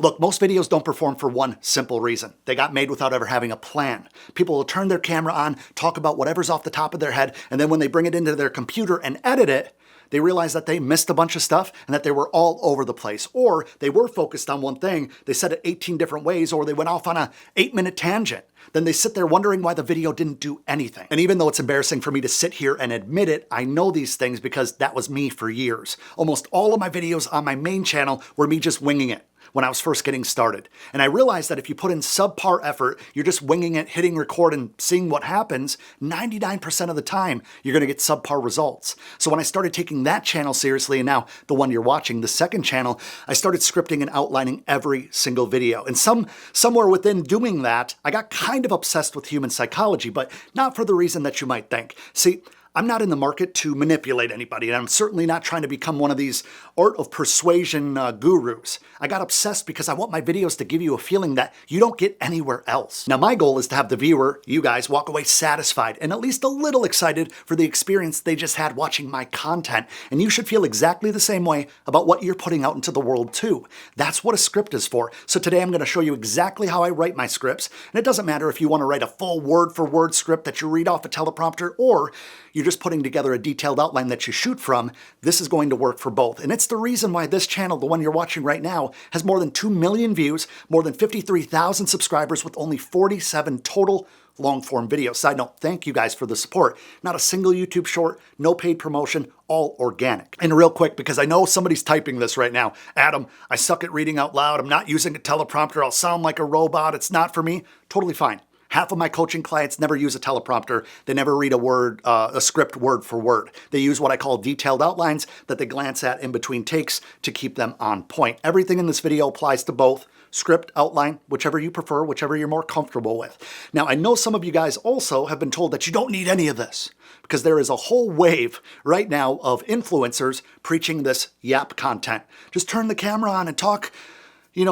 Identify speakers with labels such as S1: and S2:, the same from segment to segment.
S1: Look, most videos don't perform for one simple reason. They got made without ever having a plan. People will turn their camera on, talk about whatever's off the top of their head, and then when they bring it into their computer and edit it, they realize that they missed a bunch of stuff and that they were all over the place. Or they were focused on one thing, they said it 18 different ways, or they went off on a 8-minute tangent. Then they sit there wondering why the video didn't do anything. And even though it's embarrassing for me to sit here and admit it, I know these things because that was me for years. Almost all of my videos on my main channel were me just winging it when I was first getting started. And I realized that if you put in subpar effort, you're just winging it, hitting record and seeing what happens, 99% of the time, you're gonna get subpar results. So when I started taking that channel seriously, and now the one you're watching, the second channel, I started scripting and outlining every single video. And somewhere within doing that, I got kind of obsessed with human psychology, but not for the reason that you might think. See, I'm not in the market to manipulate anybody, and I'm certainly not trying to become one of these art of persuasion gurus. I got obsessed because I want my videos to give you a feeling that you don't get anywhere else. Now, my goal is to have the viewer, you guys, walk away satisfied and at least a little excited for the experience they just had watching my content. And you should feel exactly the same way about what you're putting out into the world too. That's what a script is for. So today I'm going to show you exactly how I write my scripts. And it doesn't matter if you want to write a full word-for-word script that you read off a teleprompter, or you're just putting together a detailed outline that you shoot from. This is going to work for both. And it's the reason why this channel, the one you're watching right now, has more than 2 million views, more than 53,000 subscribers with only 47 total long-form videos. Side note, thank you guys for the support. Not a single YouTube short, no paid promotion, all organic. And real quick, because I know somebody's typing this right now, Adam, I suck at reading out loud, I'm not using a teleprompter, I'll sound like a robot, it's not for me. Totally fine. Half of my coaching clients never use a teleprompter. They never read a script word for word. They use what I call detailed outlines that they glance at in between takes to keep them on point. Everything in this video applies to both script, outline, whichever you prefer, whichever you're more comfortable with. Now, I know some of you guys also have been told that you don't need any of this because there is a whole wave right now of influencers preaching this yap content. Just turn the camera on and talk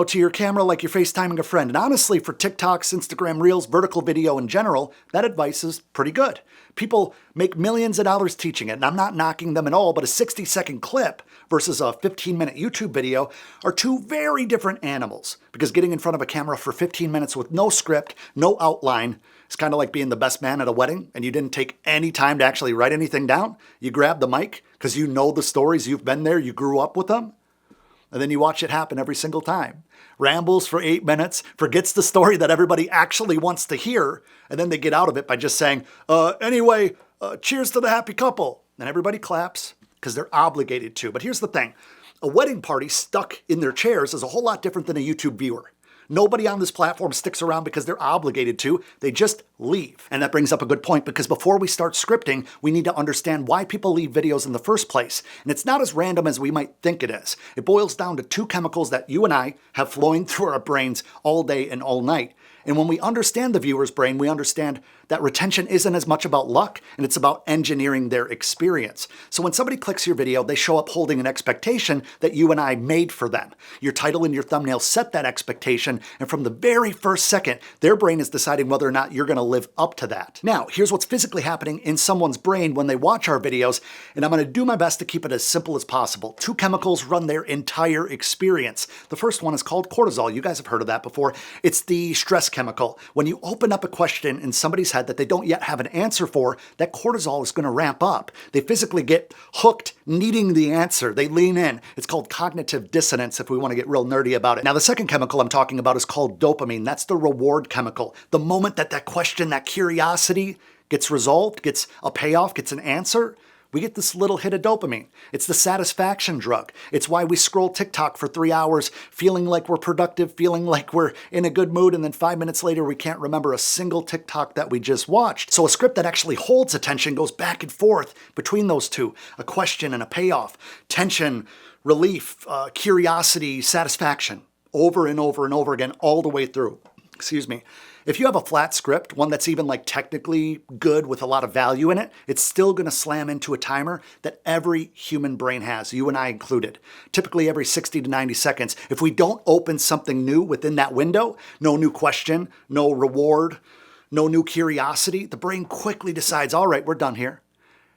S1: to your camera like you're FaceTiming a friend. And honestly, for TikToks, Instagram Reels, vertical video in general, that advice is pretty good. People make millions of dollars teaching it, and I'm not knocking them at all, but a 60-second clip versus a 15-minute YouTube video are two very different animals, because getting in front of a camera for 15 minutes with no script, no outline, is kind of like being the best man at a wedding, and you didn't take any time to actually write anything down. You grab the mic because you know the stories, you've been there, you grew up with them. And then you watch it happen every single time. Rambles for 8 minutes, forgets the story that everybody actually wants to hear, and then they get out of it by just saying, anyway, cheers to the happy couple. And everybody claps because they're obligated to. But here's the thing. A wedding party stuck in their chairs is a whole lot different than a YouTube viewer. Nobody on this platform sticks around because they're obligated to. They just leave. And that brings up a good point, because before we start scripting, we need to understand why people leave videos in the first place. And it's not as random as we might think it is. It boils down to two chemicals that you and I have flowing through our brains all day and all night. And when we understand the viewer's brain, we understand that retention isn't as much about luck, and it's about engineering their experience. So when somebody clicks your video, they show up holding an expectation that you and I made for them. Your title and your thumbnail set that expectation, and from the very first second, their brain is deciding whether or not you're going to live up to that. Now, here's what's physically happening in someone's brain when they watch our videos, and I'm going to do my best to keep it as simple as possible. Two chemicals run their entire experience. The first one is called cortisol. You guys have heard of that before. It's the stress chemical. When you open up a question in somebody's head that they don't yet have an answer for, that cortisol is going to ramp up. They physically get hooked needing the answer. They lean in. It's called cognitive dissonance if we want to get real nerdy about it. Now, the second chemical I'm talking about is called dopamine. That's the reward chemical. The moment that question, that curiosity gets resolved, gets a payoff, gets an answer, we get this little hit of dopamine. It's the satisfaction drug. It's why we scroll TikTok for 3 hours feeling like we're productive, feeling like we're in a good mood, and then 5 minutes later we can't remember a single TikTok that we just watched. So a script that actually holds attention goes back and forth between those two. A question and a payoff. Tension, relief, curiosity, satisfaction. Over and over and over again, all the way through. Excuse me. If you have a flat script, one that's even like technically good with a lot of value in it, it's still going to slam into a timer that every human brain has, you and I included. Typically every 60 to 90 seconds. If we don't open something new within that window, no new question, no reward, no new curiosity, the brain quickly decides, all right, we're done here.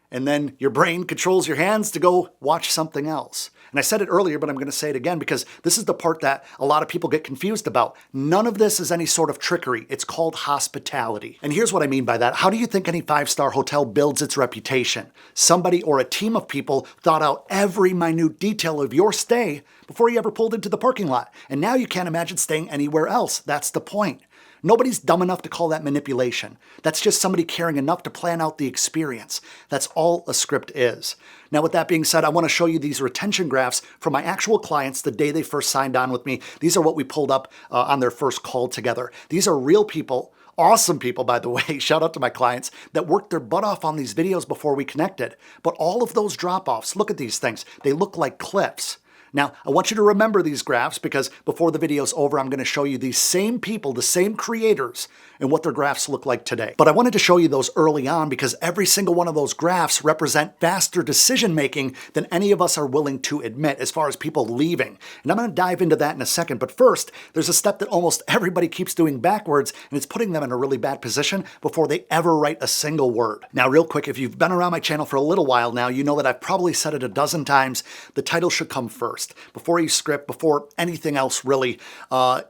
S1: And then your brain controls your hands to go watch something else. And I said it earlier, but I'm going to say it again because this is the part that a lot of people get confused about. None of this is any sort of trickery. It's called hospitality. And here's what I mean by that. How do you think any five-star hotel builds its reputation? Somebody or a team of people thought out every minute detail of your stay before you ever pulled into the parking lot. And now you can't imagine staying anywhere else. That's the point. Nobody's dumb enough to call that manipulation. That's just somebody caring enough to plan out the experience. That's all a script is. Now, with that being said, I want to show you these retention graphs from my actual clients the day they first signed on with me. These are what we pulled up on their first call together. These are real people, awesome people, by the way. Shout out to my clients that worked their butt off on these videos before we connected. But all of those drop-offs, look at these things. They look like cliffs. Now, I want you to remember these graphs because before the video's over, I'm going to show you these same people, the same creators, and what their graphs look like today. But I wanted to show you those early on because every single one of those graphs represent faster decision-making than any of us are willing to admit as far as people leaving. And I'm going to dive into that in a second. But first, there's a step that almost everybody keeps doing backwards, and it's putting them in a really bad position before they ever write a single word. Now, real quick, if you've been around my channel for a little while now, you know that I've probably said it a dozen times. The title should come first. Before you script, before anything else really,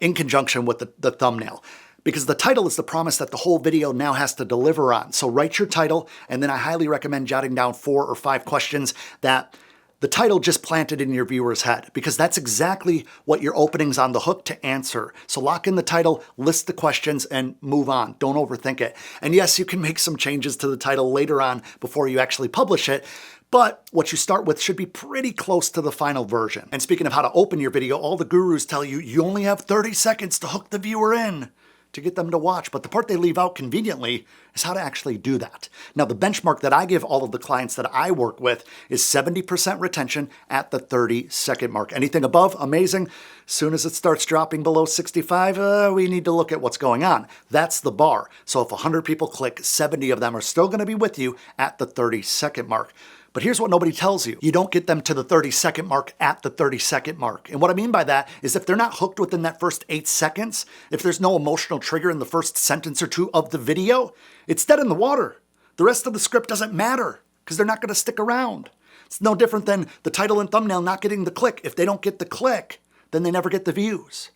S1: in conjunction with the thumbnail. Because the title is the promise that the whole video now has to deliver on. So write your title, and then I highly recommend jotting down 4 or 5 questions that the title just planted in your viewer's head, because that's exactly what your opening's on the hook to answer. So lock in the title, list the questions, and move on. Don't overthink it. And yes, you can make some changes to the title later on before you actually publish it, but what you start with should be pretty close to the final version. And speaking of how to open your video, all the gurus tell you you only have 30 seconds to hook the viewer in to get them to watch. But the part they leave out conveniently is how to actually do that. Now, the benchmark that I give all of the clients that I work with is 70% retention at the 30-second mark. Anything above, amazing. As soon as it starts dropping below 65, we need to look at what's going on. That's the bar. So if 100 people click, 70 of them are still going to be with you at the 30-second mark. But here's what nobody tells you. You don't get them to the 30-second mark at the 30-second mark. And what I mean by that is if they're not hooked within that first 8 seconds, if there's no emotional trigger in the first sentence or 2 of the video, it's dead in the water. The rest of the script doesn't matter because they're not going to stick around. It's no different than the title and thumbnail not getting the click. If they don't get the click, then they never get the views.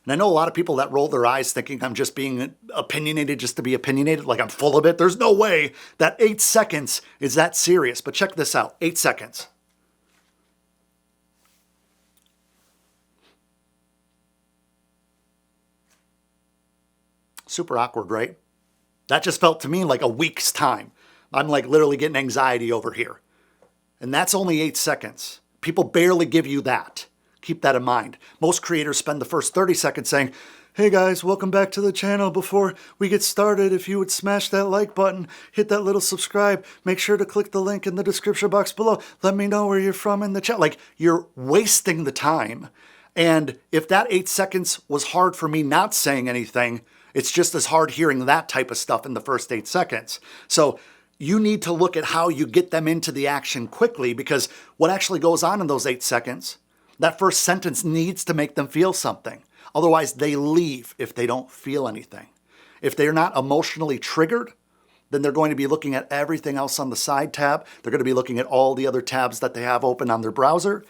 S1: And I know a lot of people that roll their eyes thinking I'm just being opinionated just to be opinionated, like I'm full of it. There's no way that 8 seconds is that serious. But check this out, 8 seconds. Super awkward, right? That just felt to me like a week's time. I'm like literally getting anxiety over here. And that's only 8 seconds. People barely give you that. Keep that in mind. Most creators spend the first 30 seconds saying, hey guys, welcome back to the channel. Before we get started, if you would smash that like button, hit that little subscribe, make sure to click the link in the description box below. Let me know where you're from in the chat. Like, you're wasting the time. And if that 8 seconds was hard for me not saying anything, it's just as hard hearing that type of stuff in the first 8 seconds. So you need to look at how you get them into the action quickly, because what actually goes on in those 8 seconds, that first sentence needs to make them feel something. Otherwise, they leave if they don't feel anything. If they're not emotionally triggered, then they're going to be looking at everything else on the side tab. They're going to be looking at all the other tabs that they have open on their browser.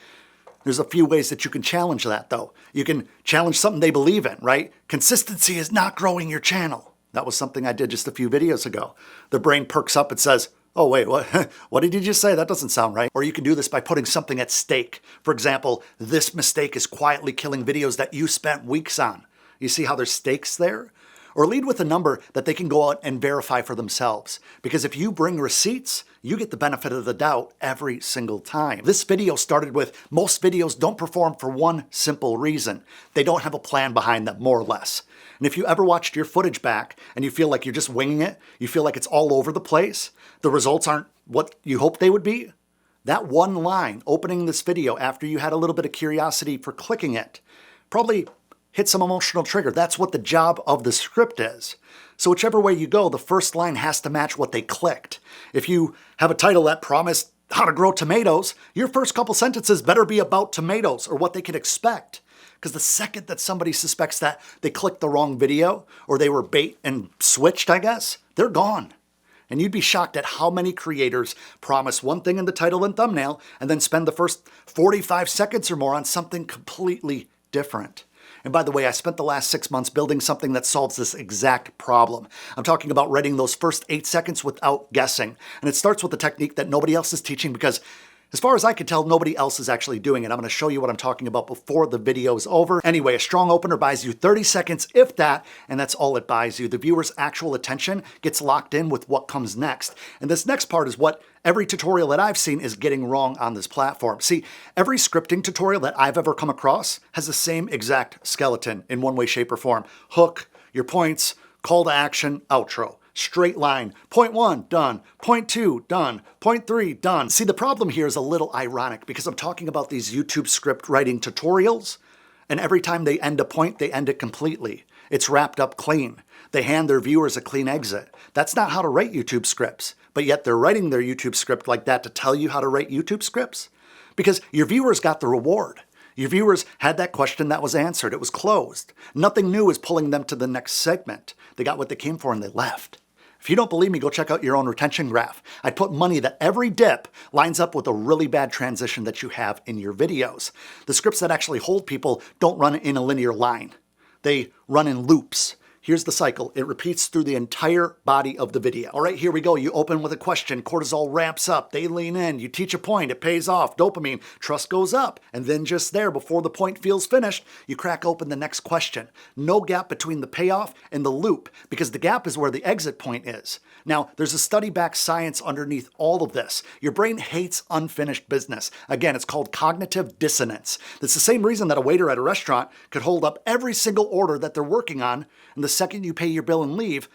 S1: There's a few ways that you can challenge that, though. You can challenge something they believe in, right? Consistency is not growing your channel. That was something I did just a few videos ago. The brain perks up and says, oh, wait, what? What did you just say? That doesn't sound right. Or you can do this by putting something at stake. For example, this mistake is quietly killing videos that you spent weeks on. You see how there's stakes there? Or lead with a number that they can go out and verify for themselves. Because if you bring receipts, you get the benefit of the doubt every single time. This video started with most videos don't perform for one simple reason. They don't have a plan behind them, more or less. And if you ever watched your footage back and you feel like you're just winging it, you feel like it's all over the place, the results aren't what you hoped they would be, that one line opening this video after you had a little bit of curiosity for clicking it probably hit some emotional trigger. That's what the job of the script is. So whichever way you go, the first line has to match what they clicked. If you have a title that promised how to grow tomatoes, your first couple sentences better be about tomatoes or what they can expect. Because the second that somebody suspects that they clicked the wrong video or they were bait and switched, I guess, they're gone. And you'd be shocked at how many creators promise one thing in the title and thumbnail and then spend the first 45 seconds or more on something completely different. And by the way, I spent the last 6 months building something that solves this exact problem. I'm talking about writing those first 8 seconds without guessing. And it starts with a technique that nobody else is teaching because, as far as I can tell, nobody else is actually doing it. I'm going to show you what I'm talking about before the video is over. Anyway, a strong opener buys you 30 seconds, if that, and that's all it buys you. The viewer's actual attention gets locked in with what comes next. And this next part is what every tutorial that I've seen is getting wrong on this platform. See, every scripting tutorial that I've ever come across has the same exact skeleton in one way, shape, or form. Hook, your points, call to action, outro. Straight line. Point 1, done. Point 2, done. Point 3, done. See, the problem here is a little ironic because I'm talking about these YouTube script writing tutorials, and every time they end a point, they end it completely. It's wrapped up clean. They hand their viewers a clean exit. That's not how to write YouTube scripts, but yet they're writing their YouTube script like that to tell you how to write YouTube scripts? Because your viewers got the reward. Your viewers had that question that was answered. It was closed. Nothing new is pulling them to the next segment. They got what they came for and they left. If you don't believe me, go check out your own retention graph. I'd put money that every dip lines up with a really bad transition that you have in your videos. The scripts that actually hold people don't run in a linear line. They run in loops. Here's the cycle. It repeats through the entire body of the video. All right, here we go. You open with a question. Cortisol ramps up. They lean in. You teach a point. It pays off. Dopamine. Trust goes up. And then just there, before the point feels finished, you crack open the next question. No gap between the payoff and the loop, because the gap is where the exit point is. Now, there's a study-backed science underneath all of this. Your brain hates unfinished business. Again, it's called cognitive dissonance. That's the same reason that a waiter at a restaurant could hold up every single order that they're working on, and the second you pay your bill and leave,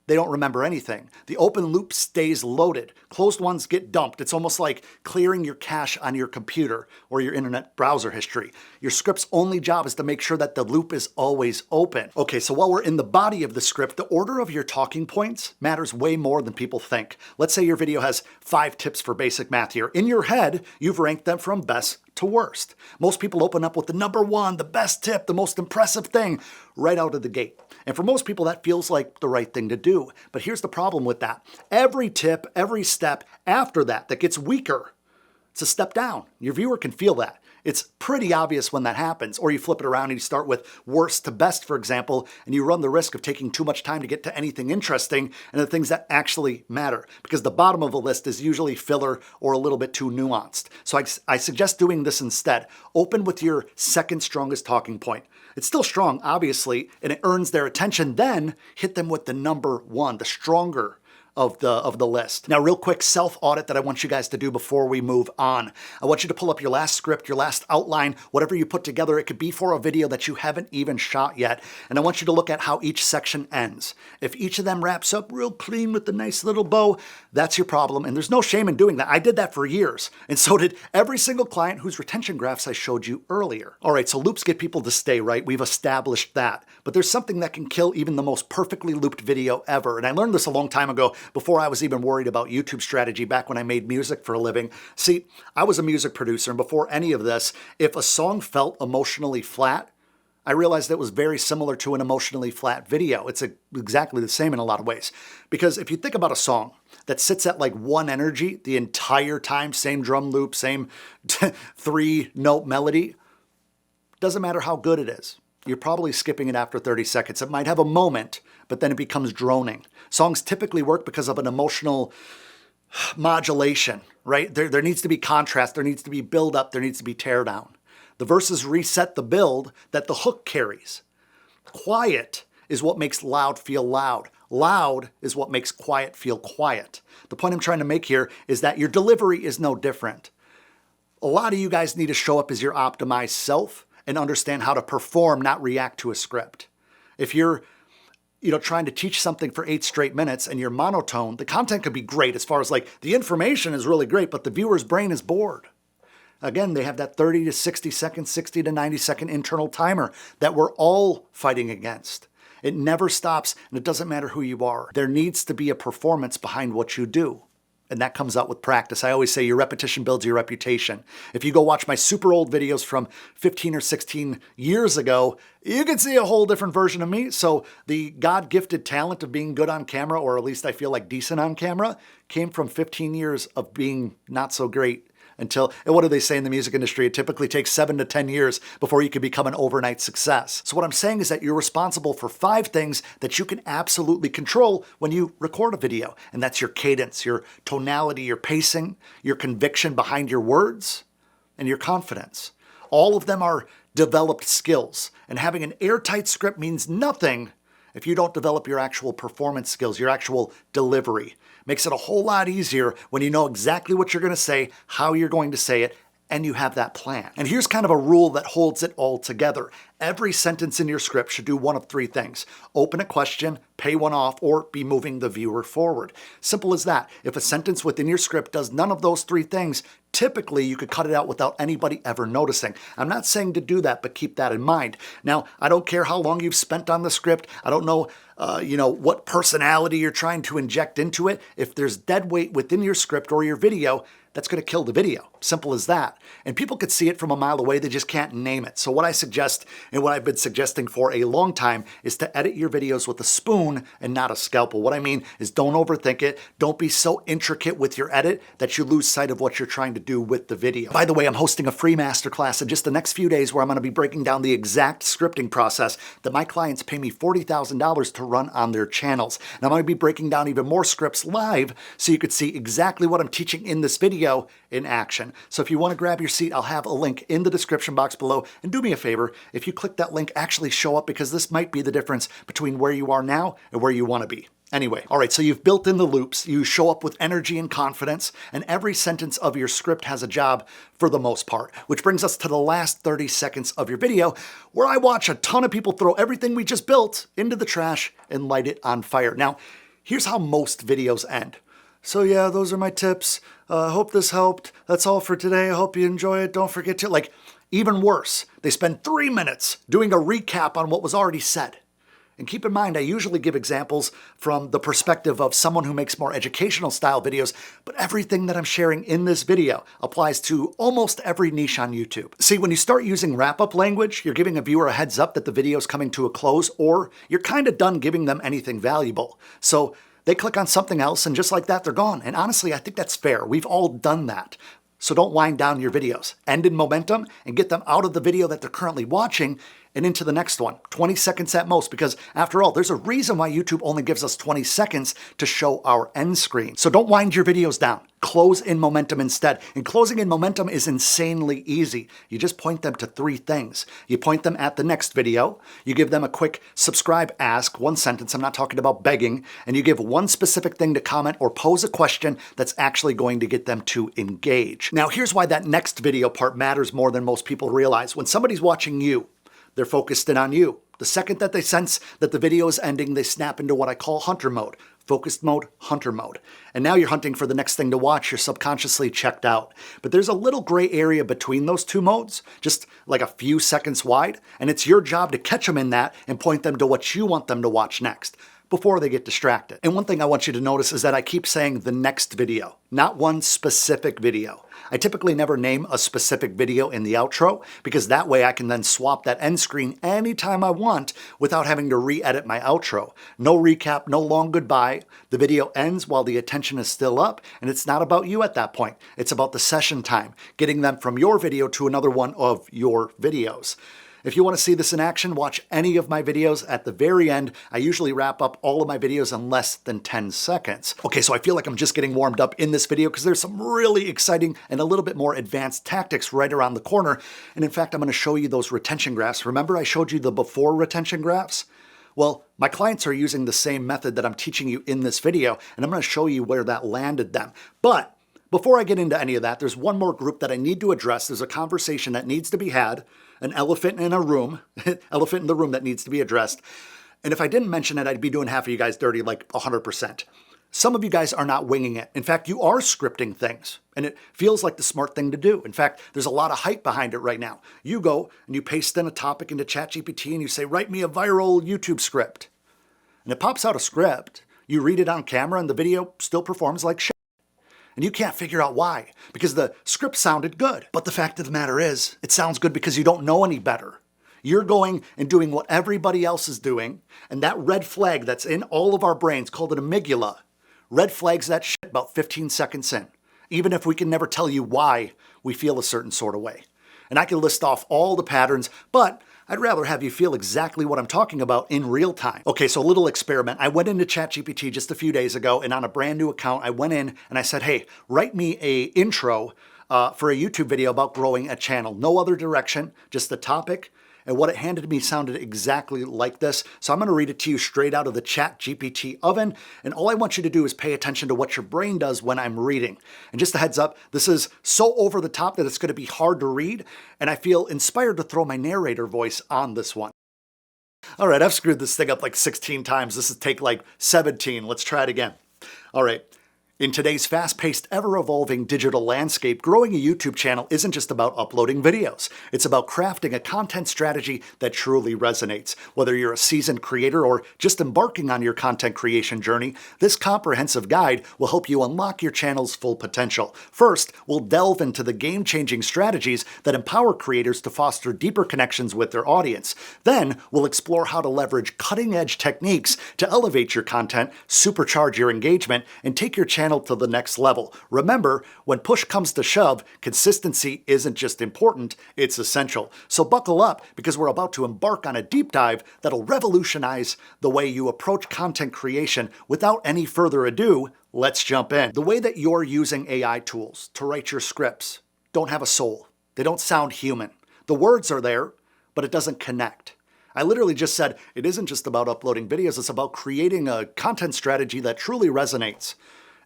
S1: they don't remember anything. The open loop stays loaded. Closed ones get dumped. It's almost like clearing your cache on your computer or your internet browser history. Your script's only job is to make sure that the loop is always open. Okay, so while we're in the body of the script, the order of your talking points matters way more than people think. Let's say your video has 5 tips for basic math here. In your head, you've ranked them from best to worst. Most people open up with the number 1, the best tip, the most impressive thing right out of the gate. And for most people, that feels like the right thing to do. But here's the problem with that. Every tip, every step after that gets weaker, it's a step down. Your viewer can feel that. It's pretty obvious when that happens. Or you flip it around and you start with worst to best, for example, and you run the risk of taking too much time to get to anything interesting and the things that actually matter. Because the bottom of a list is usually filler or a little bit too nuanced. So I suggest doing this instead. Open with your second strongest talking point. It's still strong, obviously, and it earns their attention. Then hit them with the number 1, the stronger of the list. Now, real quick self-audit that I want you guys to do before we move on. I want you to pull up your last script, your last outline, whatever you put together. It could be for a video that you haven't even shot yet. And I want you to look at how each section ends. If each of them wraps up real clean with a nice little bow, that's your problem. And there's no shame in doing that. I did that for years. And so did every single client whose retention graphs I showed you earlier. All right, so loops get people to stay, right? We've established that. But there's something that can kill even the most perfectly looped video ever. And I learned this a long time ago, before I was even worried about YouTube strategy, back when I made music for a living. See, I was a music producer, and before any of this, if a song felt emotionally flat, I realized it was very similar to an emotionally flat video. It's exactly the same in a lot of ways. Because if you think about a song that sits at like 1 energy the entire time, same drum loop, same 3-note melody, doesn't matter how good it is. You're probably skipping it after 30 seconds. It might have a moment, but then it becomes droning. Songs typically work because of an emotional modulation, right? There needs to be contrast, there needs to be build up, there needs to be tear down. The verses reset the build that the hook carries. Quiet is what makes loud feel loud. Loud is what makes quiet feel quiet. The point I'm trying to make here is that your delivery is no different. A lot of you guys need to show up as your optimized self and understand how to perform, not react to a script. If you're trying to teach something for 8 straight minutes and you're monotone, the content could be great as far as like the information is really great, but the viewer's brain is bored. Again, they have that 30 to 60 second, 60 to 90 second internal timer that we're all fighting against. It never stops, and it doesn't matter who you are. There needs to be a performance behind what you do. And that comes out with practice. I always say your repetition builds your reputation. If you go watch my super old videos from 15 or 16 years ago, you can see a whole different version of me. So the God-gifted talent of being good on camera, or at least I feel like decent on camera, came from 15 years of being not so great until, and what do they say in the music industry? It typically takes 7 to 10 years before you can become an overnight success. So what I'm saying is that you're responsible for 5 things that you can absolutely control when you record a video. And that's your cadence, your tonality, your pacing, your conviction behind your words, and your confidence. All of them are developed skills. And having an airtight script means nothing if you don't develop your actual performance skills, your actual delivery. Makes it a whole lot easier when you know exactly what you're going to say, how you're going to say it, and you have that plan. And here's kind of a rule that holds it all together. Every sentence in your script should do one of 3 things: open a question, pay one off, or be moving the viewer forward. Simple as that. If a sentence within your script does none of those 3 things, typically you could cut it out without anybody ever noticing. I'm not saying to do that, but keep that in mind. Now, I don't care how long you've spent on the script. I don't know, what personality you're trying to inject into it. If there's dead weight within your script or your video, that's going to kill the video. Simple as that. And people could see it from a mile away, they just can't name it. So what I suggest, and what I've been suggesting for a long time, is to edit your videos with a spoon and not a scalpel. What I mean is don't overthink it. Don't be so intricate with your edit that you lose sight of what you're trying to do with the video. By the way, I'm hosting a free masterclass in just the next few days where I'm going to be breaking down the exact scripting process that my clients pay me $40,000 to run on their channels. And I'm going to be breaking down even more scripts live so you could see exactly what I'm teaching in this video in action. So if you want to grab your seat, I'll have a link in the description box below. And do me a favor, if you click that link, actually show up, because this might be the difference between where you are now and where you want to be. Anyway, all right, so you've built in the loops, you show up with energy and confidence, and every sentence of your script has a job for the most part, which brings us to the last 30 seconds of your video, where I watch a ton of people throw everything we just built into the trash and light it on fire. Now, here's how most videos end. So yeah, those are my tips. Hope this helped. That's all for today. I hope you enjoy it. Don't forget to, even worse, they spend 3 minutes doing a recap on what was already said. And keep in mind, I usually give examples from the perspective of someone who makes more educational style videos, but everything that I'm sharing in this video applies to almost every niche on YouTube. See, when you start using wrap-up language, you're giving a viewer a heads up that the video is coming to a close, or you're kind of done giving them anything valuable. So they click on something else, and just like that, they're gone. And honestly, I think that's fair. We've all done that. So don't wind down your videos. End in momentum and get them out of the video that they're currently watching and into the next one. 20 seconds at most, because after all, there's a reason why YouTube only gives us 20 seconds to show our end screen. So don't wind your videos down. Close in momentum instead. And closing in momentum is insanely easy. You just point them to 3 things. You point them at the next video. You give them a quick subscribe ask, 1 sentence. I'm not talking about begging. And you give 1 specific thing to comment or pose a question that's actually going to get them to engage. Now, here's why that next video part matters more than most people realize. When somebody's watching you, they're focused in on you. The second that they sense that the video is ending, they snap into what I call hunter mode. Focused mode, hunter mode. And now you're hunting for the next thing to watch. You're subconsciously checked out. But there's a little gray area between those 2 modes, just like a few seconds wide, and it's your job to catch them in that and point them to what you want them to watch next before they get distracted. And one thing I want you to notice is that I keep saying the next video, not one specific video. I typically never name a specific video in the outro, because that way I can then swap that end screen anytime I want without having to re-edit my outro. No recap, no long goodbye. The video ends while the attention is still up, and it's not about you at that point. It's about the session time, getting them from your video to another one of your videos. If you want to see this in action, watch any of my videos. At the very end, I usually wrap up all of my videos in less than 10 seconds. Okay, so I feel like I'm just getting warmed up in this video because there's some really exciting and a little bit more advanced tactics right around the corner. And in fact, I'm going to show you those retention graphs. Remember I showed you the before retention graphs? Well, my clients are using the same method that I'm teaching you in this video, and I'm going to show you where that landed them. But before I get into any of that, there's one more group that I need to address. There's a conversation that needs to be had, an elephant in a room, elephant in the room that needs to be addressed. And if I didn't mention it, I'd be doing half of you guys dirty, like 100%. Some of you guys are not winging it. In fact, you are scripting things, and it feels like the smart thing to do. In fact, there's a lot of hype behind it right now. You go and you paste in a topic into ChatGPT and you say, write me a viral YouTube script. And it pops out a script. You read it on camera and the video still performs like shit. And you can't figure out why, because the script sounded good. But the fact of the matter is, it sounds good because you don't know any better. You're going and doing what everybody else is doing, and that red flag that's in all of our brains, called an amygdala, red flags that shit about 15 seconds in, even if we can never tell you why we feel a certain sort of way. And I can list off all the patterns, but I'd rather have you feel exactly what I'm talking about in real time. Okay, so a little experiment. I went into ChatGPT just a few days ago, and on a brand new account, I went in and I said, hey, write me a intro for a YouTube video about growing a channel. No other direction, just the topic. And what it handed me sounded exactly like this. So I'm going to read it to you straight out of the ChatGPT oven. And all I want you to do is pay attention to what your brain does when I'm reading. And just a heads up, this is so over the top that it's going to be hard to read. And I feel inspired to throw my narrator voice on this one. All right, I've screwed this thing up like 16 times. This is take like 17. Let's try it again. All right. In today's fast-paced, ever-evolving digital landscape, growing a YouTube channel isn't just about uploading videos. It's about crafting a content strategy that truly resonates. Whether you're a seasoned creator or just embarking on your content creation journey, this comprehensive guide will help you unlock your channel's full potential. First, we'll delve into the game-changing strategies that empower creators to foster deeper connections with their audience. Then, we'll explore how to leverage cutting-edge techniques to elevate your content, supercharge your engagement, and take your channel to the next level. Remember, when push comes to shove, consistency isn't just important, it's essential. So buckle up, because we're about to embark on a deep dive that'll revolutionize the way you approach content creation. Without any further ado, let's jump in. The way that you're using AI tools to write your scripts don't have a soul. They don't sound human. The words are there, but it doesn't connect. I literally just said, it isn't just about uploading videos, it's about creating a content strategy that truly resonates.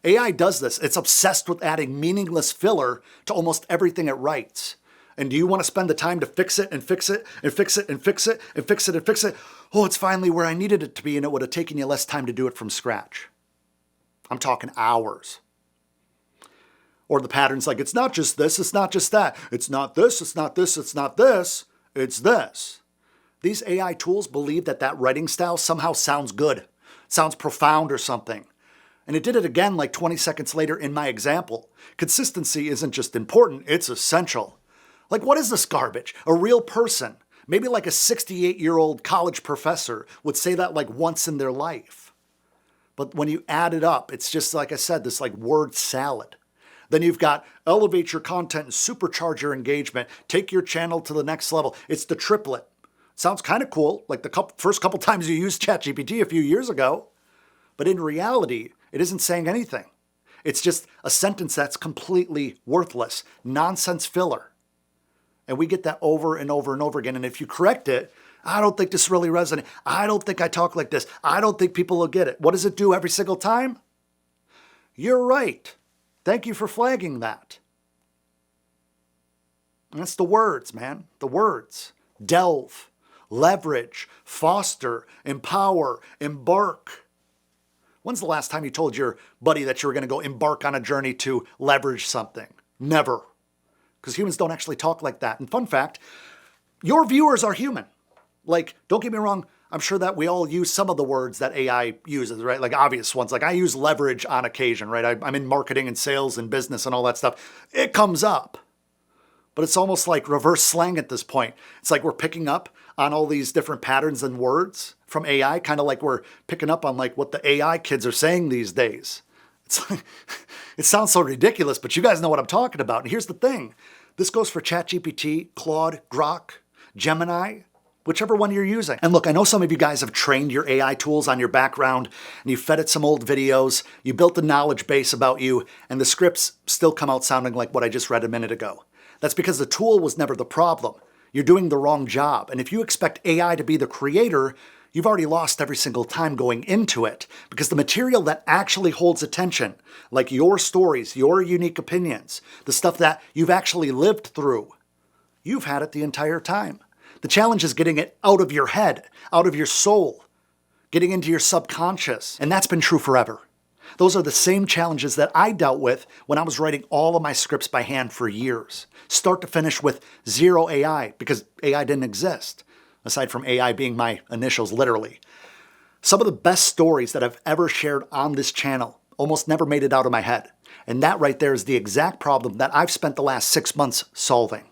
S1: AI does this. It's obsessed with adding meaningless filler to almost everything it writes. And do you want to spend the time to fix it and fix it and fix it and fix it and fix it and fix it? Oh, it's finally where I needed it to be, and it would have taken you less time to do it from scratch. I'm talking hours. Or the patterns like, it's not just this, it's not just that. It's not this, it's not this, it's not this, it's this. These AI tools believe that that writing style somehow sounds good, sounds profound or something. And it did it again like 20 seconds later in my example. Consistency isn't just important, it's essential. Like, what is this garbage? A real person, maybe like a 68-year-old college professor, would say that like once in their life. But when you add it up, it's just, like I said, this like word salad. Then you've got elevate your content and supercharge your engagement, take your channel to the next level. It's the triplet. Sounds kind of cool, like the first couple times you used ChatGPT a few years ago. But in reality, it isn't saying anything. It's just a sentence that's completely worthless, nonsense filler. And we get that over and over and over again. And if you correct it, I don't think this really resonates. I don't think I talk like this. I don't think people will get it. What does it do every single time? You're right. Thank you for flagging that. And that's the words, man. The words. Delve, leverage, foster, empower, embark. When's the last time you told your buddy that you were going to go embark on a journey to leverage something? Never. Because humans don't actually talk like that. And fun fact, your viewers are human. Like, don't get me wrong, I'm sure that we all use some of the words that AI uses, right? Like obvious ones. Like I use leverage on occasion, right? I'm in marketing and sales and business and all that stuff. It comes up. But it's almost like reverse slang at this point. It's like we're picking up on all these different patterns and words from AI, kind of like we're picking up on like what the AI kids are saying these days. It's like, it sounds so ridiculous, but you guys know what I'm talking about. And here's the thing. This goes for ChatGPT, Claude, Grok, Gemini, whichever one you're using. And look, I know some of you guys have trained your AI tools on your background and you fed it some old videos, you built a knowledge base about you, and the scripts still come out sounding like what I just read a minute ago. That's because the tool was never the problem. You're doing the wrong job. And if you expect AI to be the creator, you've already lost every single time going into it, because the material that actually holds attention, like your stories, your unique opinions, the stuff that you've actually lived through, you've had it the entire time. The challenge is getting it out of your head, out of your soul, getting into your subconscious. And that's been true forever. Those are the same challenges that I dealt with when I was writing all of my scripts by hand for years, start to finish with zero AI, because AI didn't exist, aside from AI being my initials, literally. Some of the best stories that I've ever shared on this channel almost never made it out of my head. And that right there is the exact problem that I've spent the last 6 months solving.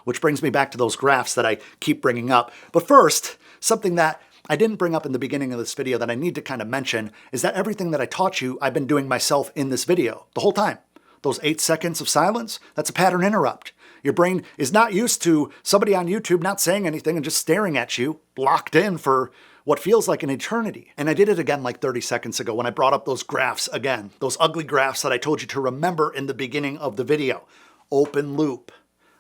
S1: Which brings me back to those graphs that I keep bringing up. But first, something that I didn't bring up in the beginning of this video that I need to kind of mention is that everything that I taught you, I've been doing myself in this video the whole time. Those 8 seconds of silence, that's a pattern interrupt. Your brain is not used to somebody on YouTube not saying anything and just staring at you, locked in for what feels like an eternity. And I did it again like 30 seconds ago when I brought up those graphs again, those ugly graphs that I told you to remember in the beginning of the video. Open loop.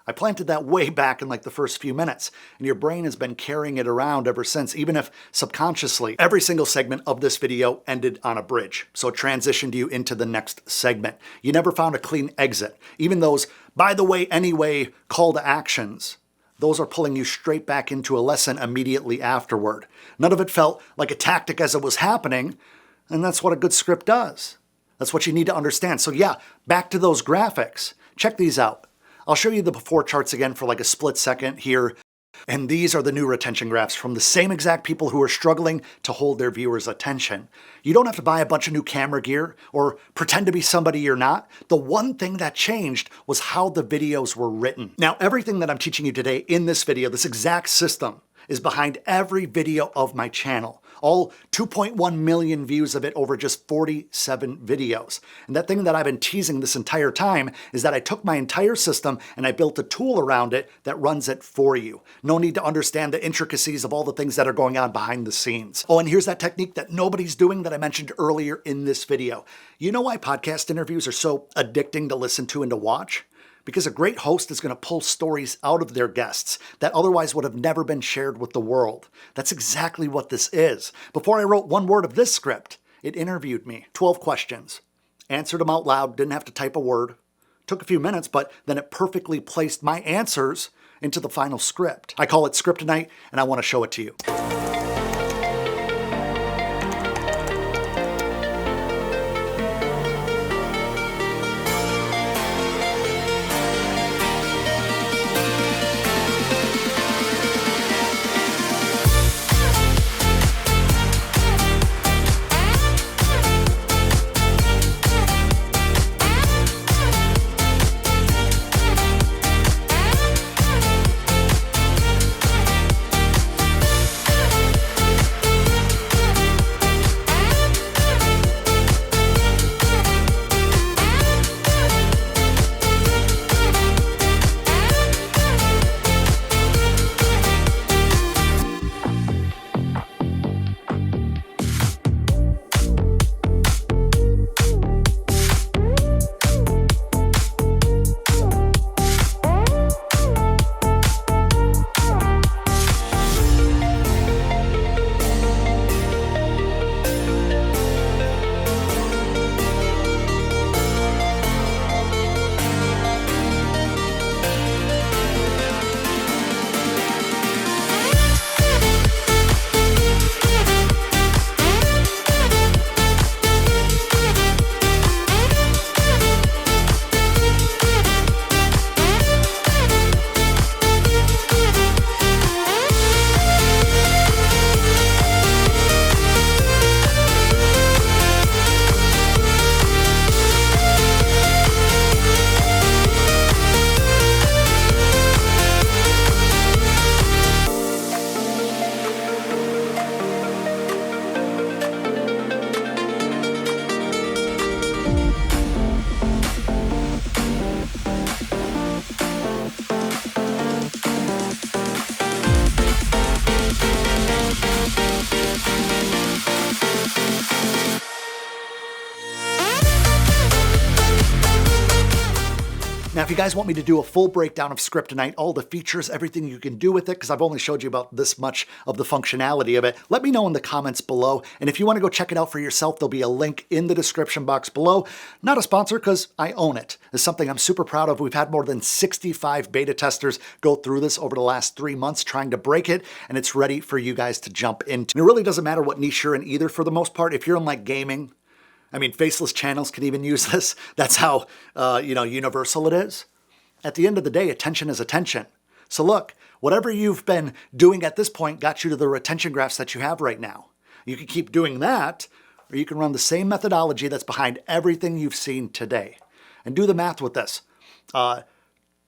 S1: I planted that way back in like the first few minutes, and your brain has been carrying it around ever since, even if subconsciously. Every single segment of this video ended on a bridge, so it transitioned you into the next segment. You never found a clean exit. Even those, by the way, anyway, call to actions, those are pulling you straight back into a lesson immediately afterward. None of it felt like a tactic as it was happening, and that's what a good script does. That's what you need to understand. So yeah, back to those graphics. Check these out. I'll show you the before charts again for like a split second here. And these are the new retention graphs from the same exact people who are struggling to hold their viewers' attention. You don't have to buy a bunch of new camera gear or pretend to be somebody you're not. The one thing that changed was how the videos were written. Now, everything that I'm teaching you today in this video, this exact system, is behind every video of my channel. All 2.1 million views of it over just 47 videos. And that thing that I've been teasing this entire time is that I took my entire system and I built a tool around it that runs it for you. No need to understand the intricacies of all the things that are going on behind the scenes. Oh, and here's that technique that nobody's doing that I mentioned earlier in this video. You know why podcast interviews are so addicting to listen to and to watch? Because a great host is going to pull stories out of their guests that otherwise would have never been shared with the world. That's exactly what this is. Before I wrote one word of this script, it interviewed me. 12 questions. Answered them out loud, didn't have to type a word. Took a few minutes, but then it perfectly placed my answers into the final script. I call it Scriptynite, and I want to show it to you. Now, if you guys want me to do a full breakdown of Scriptynite, all the features, everything you can do with it, because I've only showed you about this much of the functionality of it, let me know in the comments below. And if you want to go check it out for yourself, there'll be a link in the description box below. Not a sponsor, because I own it. It's something I'm super proud of. We've had more than 65 beta testers go through this over the last 3 months trying to break it, and it's ready for you guys to jump into. And it really doesn't matter what niche you're in either for the most part. If you're in like gaming, I mean, faceless channels can even use this. That's how, universal it is. At the end of the day, attention is attention. So look, whatever you've been doing at this point got you to the retention graphs that you have right now. You can keep doing that, or you can run the same methodology that's behind everything you've seen today. And do the math with this.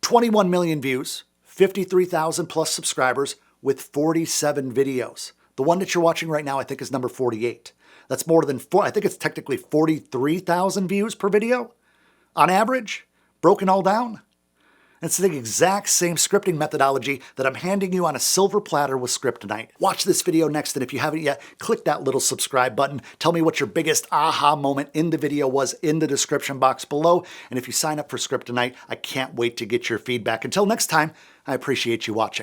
S1: 21 million views, 53,000 plus subscribers with 47 videos. The one that you're watching right now, I think, is number 48. That's more than I think it's technically 43,000 views per video on average, broken all down. It's the exact same scripting methodology that I'm handing you on a silver platter with Scriptynite. Watch this video next, and if you haven't yet, click that little subscribe button. Tell me what your biggest aha moment in the video was in the description box below. And if you sign up for Scriptynite, I can't wait to get your feedback. Until next time, I appreciate you watching.